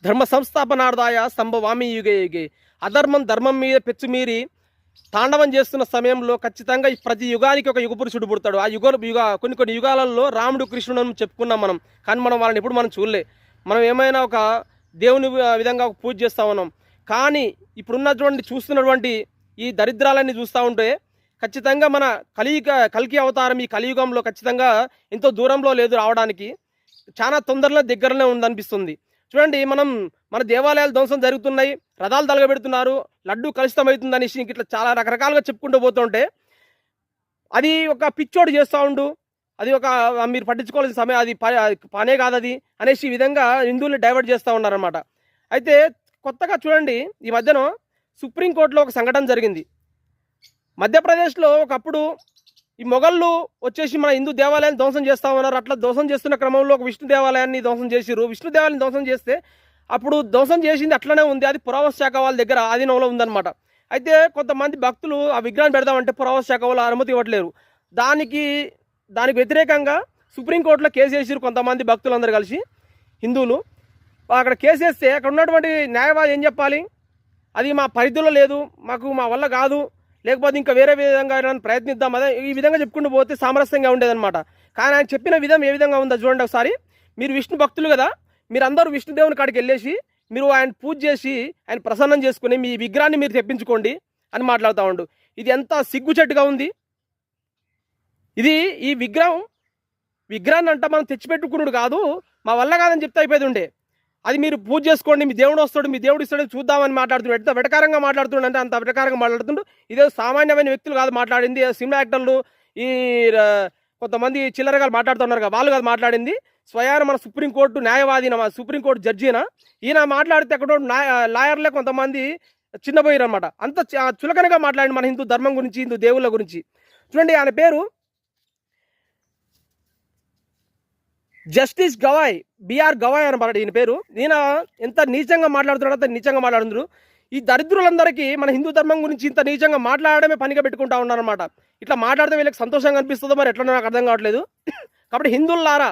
ధర్మ సంస్థాపనార్థాయ సంభవామి యుగే యుగే. అధర్మం ధర్మం మీద పెచ్చుమీరి తాండవం చేస్తున్న సమయంలో ఖచ్చితంగా ప్రతి యుగానికి ఒక యుగ పురుషుడు పుడతాడు. ఆ కొన్ని యుగాలలో రాముడు కృష్ణుడు చెప్పుకున్నాం మనం, కానీ మనం వాళ్ళని ఎప్పుడు మనం చూడలే. మనం ఏమైనా ఒక దేవుని విధంగా పూజ చేస్తూ ఉన్నాం. కానీ ఇప్పుడున్నటువంటి చూస్తున్నటువంటి ఈ దరిద్రాలన్నీ చూస్తూ ఉంటే ఖచ్చితంగా మన కల్కి అవతారం ఈ కలియుగంలో ఖచ్చితంగా ఎంతో దూరంలో లేదు రావడానికి, చాలా తొందరలో దగ్గరలో ఉందనిపిస్తుంది. చూడండి, మన దేవాలయాలు ధ్వంసం జరుగుతున్నాయి, రథాలు తలగబెడుతున్నారు, లడ్డు కలుషితం అవుతుంది అనేసి ఇట్లా చాలా రకరకాలుగా చెప్పుకుంటూ పోతుంటే అది ఒక పిచ్చోడు చేస్తూ ఉండు, అది ఒక మీరు పట్టించుకోవాల్సిన సమయం, అది పనే కాదు అది అనేసి ఈ విధంగా హిందువుల్ని డైవర్ట్ చేస్తూ ఉన్నారన్నమాట. అయితే కొత్తగా చూడండి, ఈ మధ్యన సుప్రీంకోర్టులో ఒక సంఘటన జరిగింది. మధ్యప్రదేశ్లో ఒకప్పుడు ఈ మొఘళ్ళు వచ్చేసి మన హిందూ దేవాలయాన్ని ధ్వంసం చేస్తూ ఉన్నారు. అట్లా ధ్వంసం చేస్తున్న క్రమంలో ఒక విష్ణు దేవాలయాన్ని ధ్వంసం చేసిరు. విష్ణు దేవాలయాన్ని ధ్వంసం చేస్తే అప్పుడు ధ్వంసం చేసింది అట్లనే ఉంది, అది పురావస్తు శాఖ వాళ్ళ దగ్గర ఆధీనంలో ఉందన్నమాట. అయితే కొంతమంది భక్తులు ఆ విగ్రహాన్ని పెడదామంటే పురావస్తు శాఖ వాళ్ళు అనుమతి ఇవ్వట్లేరు. దానికి వ్యతిరేకంగా సుప్రీంకోర్టులో కేసు వేసిరు కొంతమంది భక్తులందరూ కలిసి, హిందువులు. అక్కడ కేసు వేస్తే అక్కడ ఉన్నటువంటి న్యాయవాది ఏం చెప్పాలి, అది మా పరిధిలో లేదు, మా వల్ల కాదు, లేకపోతే ఇంకా వేరే విధంగా ప్రయత్నిద్దాం, అదే ఈ విధంగా చెప్పుకుంటూ పోతే సామరస్యంగా ఉండేదన్నమాట. కానీ ఆయన చెప్పిన విధం ఏ విధంగా ఉందో చూడండి ఒకసారి. మీరు విష్ణు భక్తులు కదా, మీరు అందరూ విష్ణుదేవుని కాడికి వెళ్ళేసి మీరు ఆయన పూజ చేసి ఆయన ప్రసన్నం చేసుకుని మీ విగ్రహాన్ని మీరు తెప్పించుకోండి అని మాట్లాడుతూ ఉండు. ఇది ఎంత సిగ్గుచెట్టుగా ఉంది. ఈ విగ్రహాన్ని అంట మనం తెచ్చిపెట్టుకున్నాడు కాదు, మా వల్ల కాదని చెప్తే అయిపోయింది ఉండే. అది మీరు పూజ చేసుకోండి, మీ దేవుడు వస్తాడు, మీ దేవుడు ఇస్తాడు చూద్దామని మాట్లాడుతున్నాడు. ఎంత వెటకారంగా మాట్లాడుతున్నాడు అంటే అంత వెటకారంగా మాట్లాడుతుండు. ఇదే సామాన్యమైన వ్యక్తులు కాదు మాట్లాడింది, సినిమా యాక్టర్లు, ఈ కొంతమంది చిల్లరగా మాట్లాడుతున్నారు కదా, వాళ్ళు కాదు మాట్లాడింది. స్వయాన మన సుప్రీంకోర్టు న్యాయవాదిన, మన సుప్రీంకోర్టు జడ్జినా ఈయన మాట్లాడితే అక్కడ లాయర్లే కొంతమంది చిన్నపోయారు అనమాట. అంత చులకనగా మాట్లాడింది మన హిందూ ధర్మం గురించి, హిందూ దేవుళ్ళ గురించి. చూడండి, ఆయన పేరు జస్టిస్ గవాయ్, బిఆర్ గవాయ్ అనమాట ఈయన పేరు. ఈయన ఎంత నీచంగా మాట్లాడుతున్నాడో అంత నీచంగా మాట్లాడుతున్నారు. ఈ దరిద్రులందరికీ మన హిందూ ధర్మం గురించి ఇంత నీచంగా మాట్లాడడమే పనిగా పెట్టుకుంటా ఉన్నారనమాట. ఇట్లా మాట్లాడితే వీళ్ళకి సంతోషంగా అనిపిస్తుందో మరి ఎట్లా నాకు అర్థం కావట్లేదు. కాబట్టి హిందువులారా,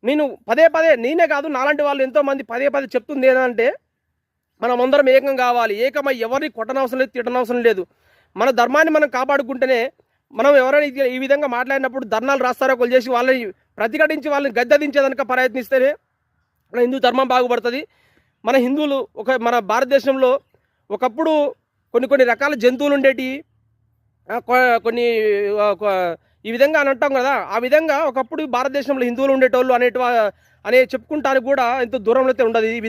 నేను పదే నేనే కాదు నాలాంటి వాళ్ళు ఎంతోమంది పదే చెప్తుంది ఏంటంటే మనం అందరం ఏకం కావాలి. ఏకమై ఎవరిని కొట్టనవసరం లేదు, తిట్టనవసరం లేదు. మన ధర్మాన్ని మనం కాపాడుకుంటేనే, మనం ఎవరైనా ఈ విధంగా మాట్లాడినప్పుడు ధర్నాలు రాస్తారోకలు చేసి వాళ్ళని ప్రతిఘటించి వాళ్ళని గద్దెదించేదనక ప్రయత్నిస్తేనే మన హిందూ ధర్మం బాగుపడుతుంది. మన హిందువులు మన భారతదేశంలో ఒకప్పుడు కొన్ని రకాల జంతువులు ఉండేటి, కొన్ని ఈ విధంగా అని అంటాం కదా, ఆ విధంగా ఒకప్పుడు భారతదేశంలో హిందువులు ఉండేటోళ్ళు అనే చెప్పుకుంటానికి కూడా ఎంతో దూరంలో అయితే ఉండదు. ఈ విధంగా